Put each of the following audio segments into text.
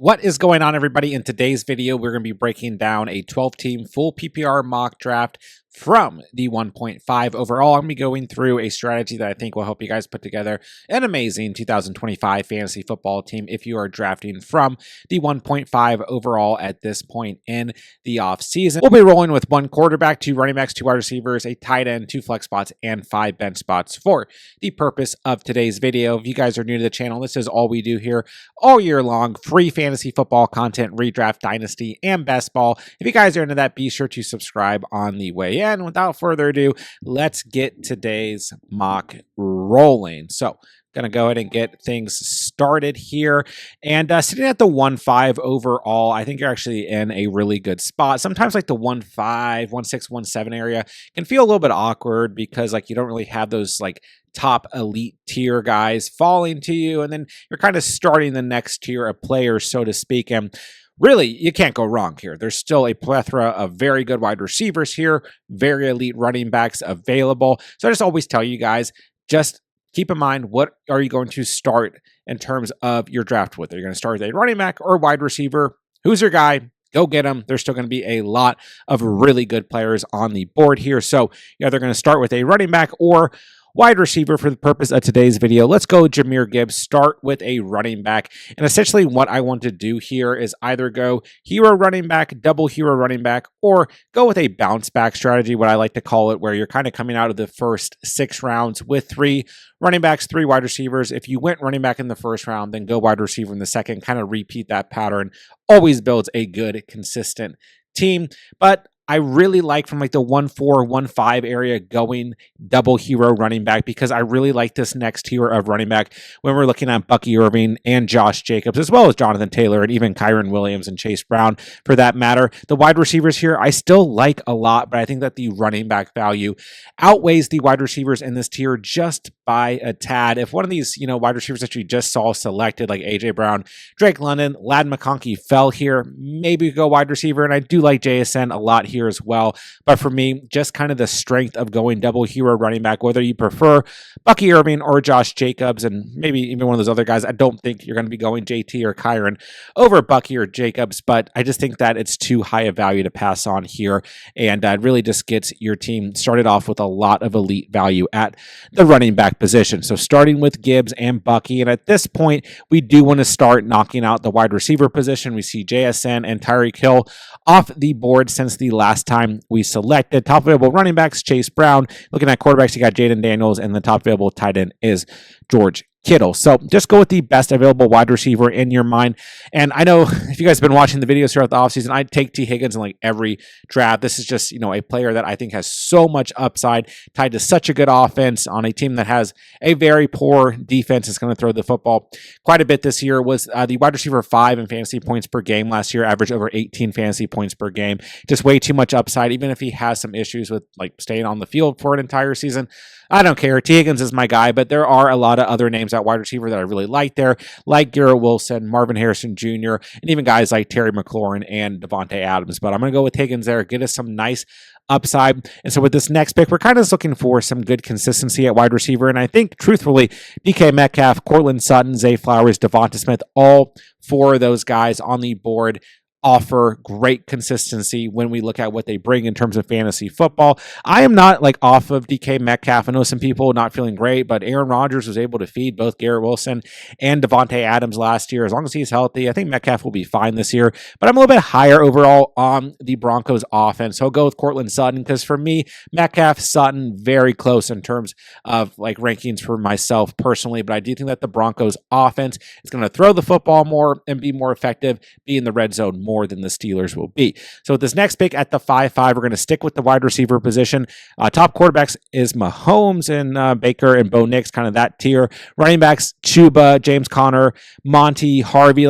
What is going on, everybody? In today's video, we're going to be breaking down a 12-team full PPR mock draft from the 1.5 overall. I'm going to be going through a strategy that I think will help you guys put together an amazing 2025 fantasy football team if you are drafting from the 1.5 overall at this point in the offseason. We'll be rolling with one quarterback, two running backs, two wide receivers, a tight end, two flex spots, and 5 bench spots for the purpose of today's video. If you guys are new to the channel, this is all we do here all year long. Free fantasy football content, redraft, dynasty, and best ball. If you guys are into that, be sure to subscribe on the way in. Without further ado, let's get today's mock rolling. So, gonna go ahead and get things started here. And sitting at the 1.5 overall, I think you're actually in a really good spot. Sometimes like the 1.5, 1.6, 1.7 area can feel a little bit awkward because like you don't really have those like top elite tier guys falling to you, and then you're kind of starting the next tier of players, so to speak. And really, you can't go wrong here. There's still a plethora of very good wide receivers here, very elite running backs available. So I just always tell you guys, just keep in mind, what are you going to start in terms of your draft with? Are you going to start with a running back or wide receiver? Who's your guy? Go get them. There's still going to be a lot of really good players on the board here. So you're either going to start with a running back or wide receiver for the purpose of today's video. Let's go Jahmyr Gibbs, start with a running back. And essentially what I want to do here is either go hero running back, double hero running back, or go with a bounce back strategy, what I like to call it, where you're kind of coming out of the first 6 rounds with 3 running backs, 3 wide receivers. If you went running back in the first round, then go wide receiver in the second, kind of repeat that pattern. Always builds a good, consistent team. But I really like from like the 1.4, 1.5 area going double hero running back because I really like this next tier of running back when we're looking at Bucky Irving and Josh Jacobs, as well as Jonathan Taylor and even Kyron Williams and Chase Brown for that matter. The wide receivers here, I still like a lot, but I think that the running back value outweighs the wide receivers in this tier just by a tad. If one of these, wide receivers that you just saw selected, like AJ Brown, Drake London, Ladd McConkey fell here, maybe go wide receiver, and I do like JSN a lot here as well. But for me, just kind of the strength of going double hero running back, whether you prefer Bucky Irving or Josh Jacobs, and maybe even one of those other guys. I don't think you're going to be going JT or Kyron over Bucky or Jacobs, but I just think that it's too high a value to pass on here, and it really just gets your team started off with a lot of elite value at the running back position. So starting with Gibbs and Bucky, and at this point, we do want to start knocking out the wide receiver position. We see JSN and Tyreek Hill off the board since the last time we selected. Top available running backs, Chase Brown. Looking at quarterbacks, you got Jaden Daniels, and the top available tight end is George Kittle. So just go with the best available wide receiver in your mind. And I know if you guys have been watching the videos throughout the offseason, I take T. Higgins in like every draft. This is just, a player that I think has so much upside tied to such a good offense on a team that has a very poor defense. It's going to throw the football quite a bit this year. Was the wide receiver 5 in fantasy points per game last year, averaged over 18 fantasy points per game. Just way too much upside, even if he has some issues with like staying on the field for an entire season. I don't care. T. Higgins is my guy, but there are a lot of other names at wide receiver that I really like there, like Garrett Wilson, Marvin Harrison Jr., and even guys like Terry McLaurin and Devontae Adams. But I'm going to go with Higgins there, get us some nice upside. And so with this next pick, we're kind of just looking for some good consistency at wide receiver. And I think, truthfully, DK Metcalf, Cortland Sutton, Zay Flowers, Devonta Smith, all 4 of those guys on the board offer great consistency when we look at what they bring in terms of fantasy football. I am not like off of DK Metcalf. I know some people not feeling great, but Aaron Rodgers was able to feed both Garrett Wilson and Devontae Adams last year. As long as he's healthy, I think Metcalf will be fine this year, but I'm a little bit higher overall on the Broncos offense. So I'll go with Cortland Sutton because for me, Metcalf, Sutton, very close in terms of like rankings for myself personally, but I do think that the Broncos offense is going to throw the football more and be more effective, be in the red zone more than the Steelers will be. So with this next pick at the 5.5, we're going to stick with the wide receiver position. Top quarterbacks is Mahomes and Baker and Bo Nix, kind of that tier. Running backs, Chuba, James Conner, Monty, Harvey.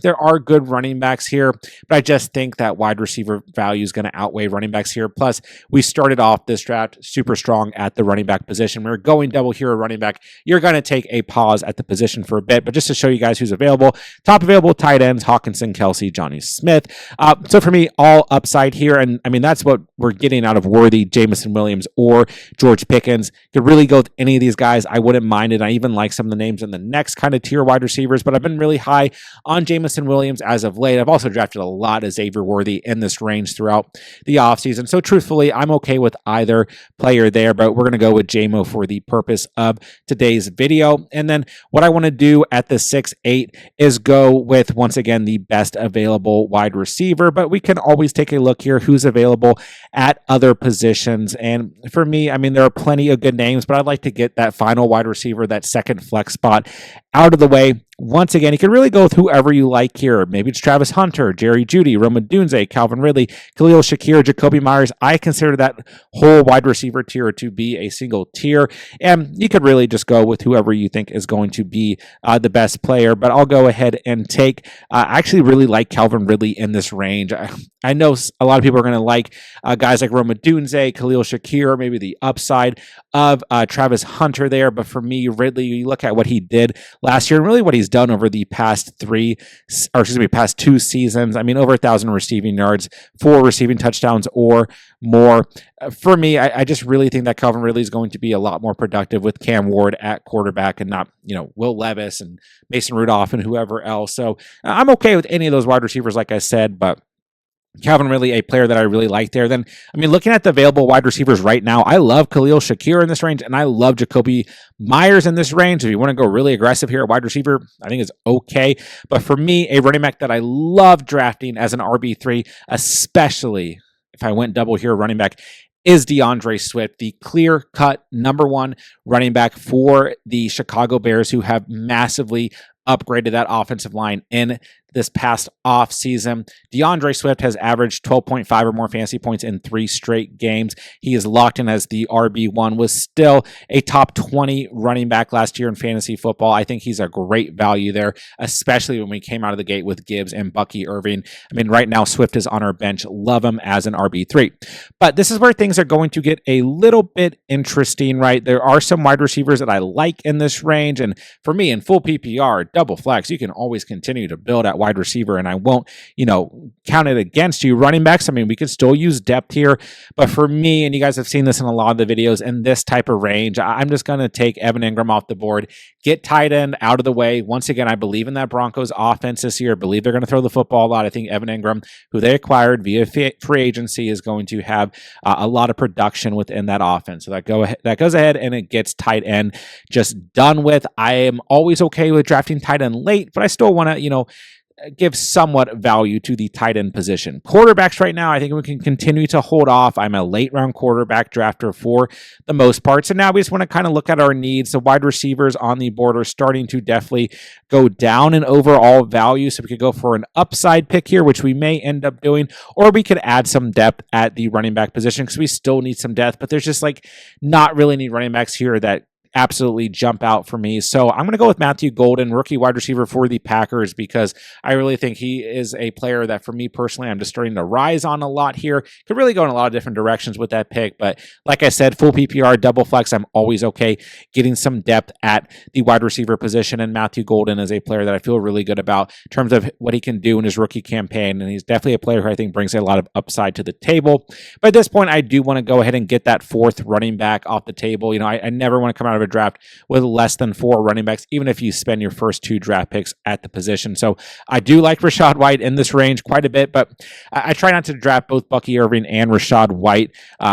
There are good running backs here, but I just think that wide receiver value is going to outweigh running backs here. Plus, we started off this draft super strong at the running back position. We're going double hero running back. You're going to take a pause at the position for a bit, but just to show you guys who's available, top available tight ends, Hawkinson, Kelsey, Johnny Smith. Smith. So for me, all upside here. And I mean, that's what we're getting out of Worthy, Jameson Williams, or George Pickens. Could really go with any of these guys. I wouldn't mind it. I even like some of the names in the next kind of tier wide receivers, but I've been really high on Jameson Williams as of late. I've also drafted a lot of Xavier Worthy in this range throughout the offseason. So truthfully, I'm okay with either player there, but we're going to go with JMO for the purpose of today's video. And then what I want to do at the 6-8 is go with, once again, the best available wide receiver, but we can always take a look here who's available at other positions. And for me, I mean, there are plenty of good names, but I'd like to get that final wide receiver, that second flex spot, out of the way. Once again, you can really go with whoever you like here. Maybe it's Travis Hunter, Jerry Jeudy, Rome Odunze, Calvin Ridley, Khalil Shakir, Jacoby Myers. I consider that whole wide receiver tier to be a single tier, and you could really just go with whoever you think is going to be the best player. But I'll go ahead and take, I actually really like Calvin Ridley in this range. I know a lot of people are going to like guys like Rome Odunze, Khalil Shakir, maybe the upside of Travis Hunter there. But for me, Ridley, you look at what he did last year and really what he's done over the past past 2 seasons. I mean, over 1,000 receiving yards, 4 receiving touchdowns or more. For me, I just really think that Calvin Ridley is going to be a lot more productive with Cam Ward at quarterback and not, Will Levis and Mason Rudolph and whoever else. So I'm okay with any of those wide receivers, like I said, but Calvin Ridley, a player that I really like there. Then, I mean, looking at the available wide receivers right now, I love Khalil Shakir in this range, and I love Jacoby Myers in this range. If you want to go really aggressive here at wide receiver, I think it's okay. But for me, a running back that I love drafting as an RB3, especially if I went double here running back, is DeAndre Swift, the clear-cut number 1 running back for the Chicago Bears, who have massively upgraded that offensive line in this past offseason. DeAndre Swift has averaged 12.5 or more fantasy points in 3 straight games. He is locked in as the RB1, was still a top 20 running back last year in fantasy football. I think he's a great value there, especially when we came out of the gate with Gibbs and Bucky Irving. I mean, right now, Swift is on our bench. Love him as an RB3. But this is where things are going to get a little bit interesting, right? There are some wide receivers that I like in this range. And for me, in full PPR, double flex, you can always continue to build at wide receiver, and I won't, count it against you. Running backs, I mean, we could still use depth here, but for me, and you guys have seen this in a lot of the videos, in this type of range, I'm just going to take Evan Ingram off the board, get tight end out of the way. Once again, I believe in that Broncos offense this year. I believe they're going to throw the football a lot. I think Evan Ingram, who they acquired via free agency, is going to have a lot of production within that offense. So that goes ahead and it gets tight end just done with. I am always okay with drafting tight end late, but I still want to, give somewhat value to the tight end position. Quarterbacks right now, I think we can continue to hold off. I'm a late round quarterback drafter for the most part. So now we just want to kind of look at our needs. The wide receivers on the board are starting to definitely go down in overall value. So we could go for an upside pick here, which we may end up doing, or we could add some depth at the running back position because we still need some depth, but there's just not really any running backs here that absolutely jump out for me. So I'm going to go with Matthew Golden, rookie wide receiver for the Packers, because I really think he is a player that for me personally, I'm just starting to rise on a lot here. Could really go in a lot of different directions with that pick. But like I said, full PPR, double flex, I'm always okay getting some depth at the wide receiver position. And Matthew Golden is a player that I feel really good about in terms of what he can do in his rookie campaign. And he's definitely a player who I think brings a lot of upside to the table. But at this point, I do want to go ahead and get that fourth running back off the table. You know, I never want to come out of a draft with less than 4 running backs, even if you spend your first 2 draft picks at the position. So I do like Rachaad White in this range quite a bit, but I try not to draft both Bucky Irving and Rachaad White,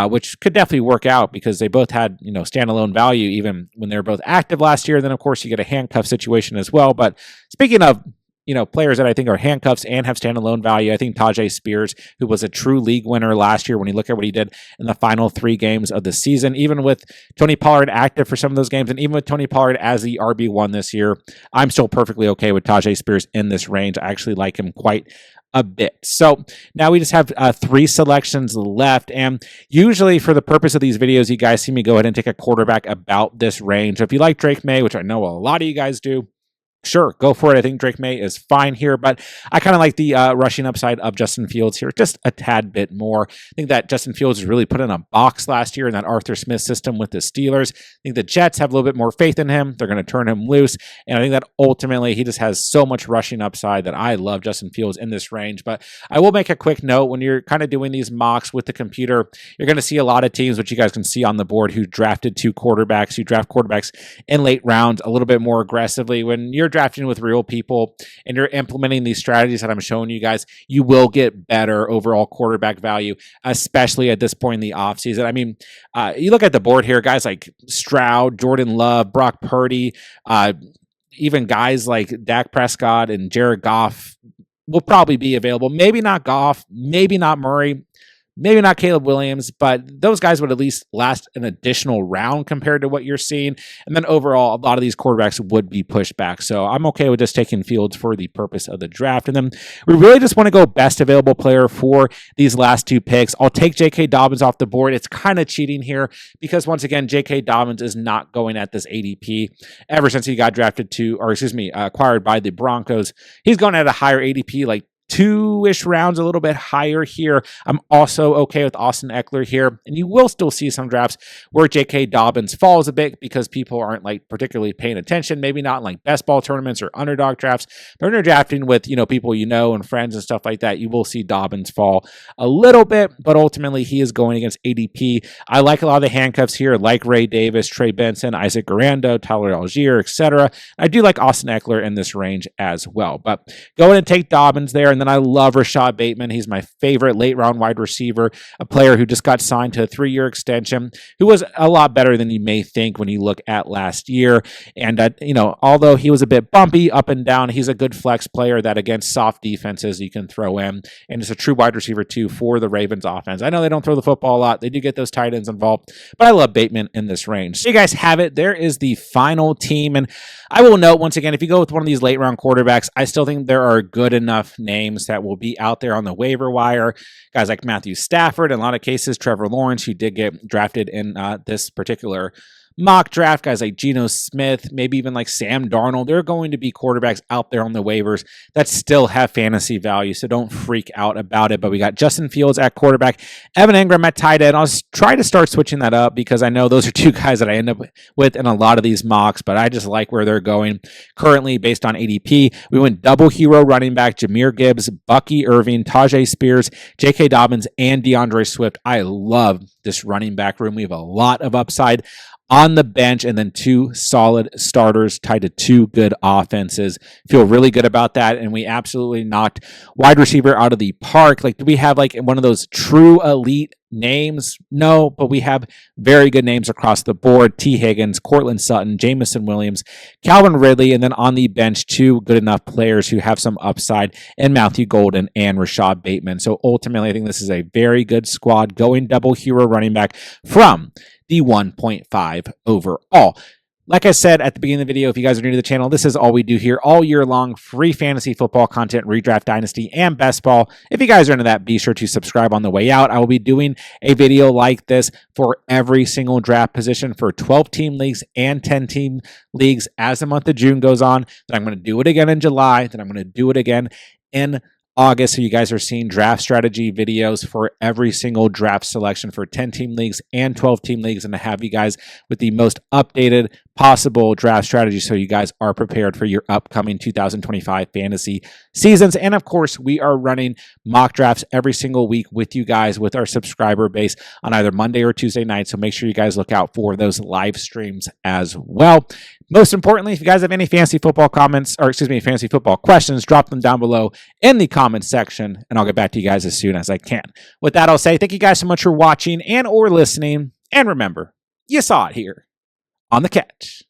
which could definitely work out because they both had, you know, standalone value even when they were both active last year. Then of course you get a handcuff situation as well. But speaking of, you know, players that I think are handcuffs and have standalone value, I think Tajay Spears, who was a true league winner last year when you look at what he did in the final 3 games of the season, even with Tony Pollard active for some of those games, and even with Tony Pollard as the RB1 this year, I'm still perfectly okay with Tajay Spears in this range. I actually like him quite a bit. So now we just have 3 selections left, and usually for the purpose of these videos, you guys see me go ahead and take a quarterback about this range. So if you like Drake May, which I know a lot of you guys do, sure, go for it. I think Drake May is fine here, but I kind of like the rushing upside of Justin Fields here just a tad bit more. I think that Justin Fields was really put in a box last year in that Arthur Smith system with the Steelers. I think the Jets have a little bit more faith in him. They're going to turn him loose, and I think that ultimately he just has so much rushing upside that I love Justin Fields in this range. But I will make a quick note, when you're kind of doing these mocks with the computer, you're going to see a lot of teams, which you guys can see on the board, who drafted 2 quarterbacks, who draft quarterbacks in late rounds a little bit more aggressively. When you're drafting with real people and you're implementing these strategies that I'm showing you guys, you will get better overall quarterback value, especially at this point in the offseason. I mean, you look at the board here, guys like Stroud, Jordan Love, Brock Purdy, even guys like Dak Prescott and Jared Goff will probably be available. Maybe not Goff, maybe not Murray, maybe not Caleb Williams, but those guys would at least last an additional round compared to what you're seeing. And then overall, a lot of these quarterbacks would be pushed back. So I'm okay with just taking Fields for the purpose of the draft. And then we really just want to go best available player for these last 2 picks. I'll take J.K. Dobbins off the board. It's kind of cheating here because once again, J.K. Dobbins is not going at this ADP. Ever since he got acquired by the Broncos, he's going at a higher ADP, like 2-ish rounds, a little bit higher here. I'm also okay with Austin Eckler here. And you will still see some drafts where J.K. Dobbins falls a bit because people aren't like particularly paying attention, maybe not in like best ball tournaments or underdog drafts. But when you're drafting with, people and friends and stuff like that, you will see Dobbins fall a little bit, but ultimately he is going against ADP. I like a lot of the handcuffs here, like Ray Davis, Trey Benson, Isaac Garando, Tyler Algier, etc. I do like Austin Eckler in this range as well. But go ahead and take Dobbins there. And then I love Rashad Bateman. He's my favorite late round wide receiver, a player who just got signed to a 3-year extension, who was a lot better than you may think when you look at last year. And, although he was a bit bumpy up and down, he's a good flex player that against soft defenses you can throw in. And it's a true wide receiver too for the Ravens offense. I know they don't throw the football a lot. They do get those tight ends involved, but I love Bateman in this range. So you guys have it. There is the final team. And I will note once again, if you go with one of these late round quarterbacks, I still think there are good enough names that will be out there on the waiver wire. Guys like Matthew Stafford, in a lot of cases, Trevor Lawrence, who did get drafted in this particular mock draft, guys like Geno Smith, maybe even like Sam Darnold. There are going to be quarterbacks out there on the waivers that still have fantasy value, so don't freak out about it. But we got Justin Fields at quarterback, Evan Engram at tight end. I'll try to start switching that up because I know those are 2 guys that I end up with in a lot of these mocks, but I just like where they're going currently based on ADP. We went double hero running back, Jahmyr Gibbs, Bucky Irving, Tajay Spears, J.K. Dobbins, and DeAndre Swift. I love this running back room. We have a lot of upside on the bench, and then 2 solid starters tied to 2 good offenses. Feel really good about that, and we absolutely knocked wide receiver out of the park. Like, do we have like one of those true elite names? No, but we have very good names across the board. T. Higgins, Cortland Sutton, Jamison Williams, Calvin Ridley, and then on the bench, 2 good enough players who have some upside in Matthew Golden and Rashad Bateman. So ultimately, I think this is a very good squad going double hero running back from the 1.5 overall. Like I said at the beginning of the video, if you guys are new to the channel, this is all we do here all year long. Free fantasy football content, redraft dynasty, and best ball. If you guys are into that, be sure to subscribe on the way out. I will be doing a video like this for every single draft position for 12-team leagues and 10-team leagues as the month of June goes on. Then I'm going to do it again in July. Then I'm going to do it again in August. So you guys are seeing draft strategy videos for every single draft selection for 10-team leagues and 12-team leagues, and to have you guys with the most updated possible draft strategy so you guys are prepared for your upcoming 2025 fantasy seasons. And of course, we are running mock drafts every single week with you guys with our subscriber base on either Monday or Tuesday night. So make sure you guys look out for those live streams as well. Most importantly, if you guys have any fantasy football fantasy football questions, drop them down below in the comments section, and I'll get back to you guys as soon as I can. With that, I'll say thank you guys so much for watching and or listening. And remember, you saw it here on The Catch.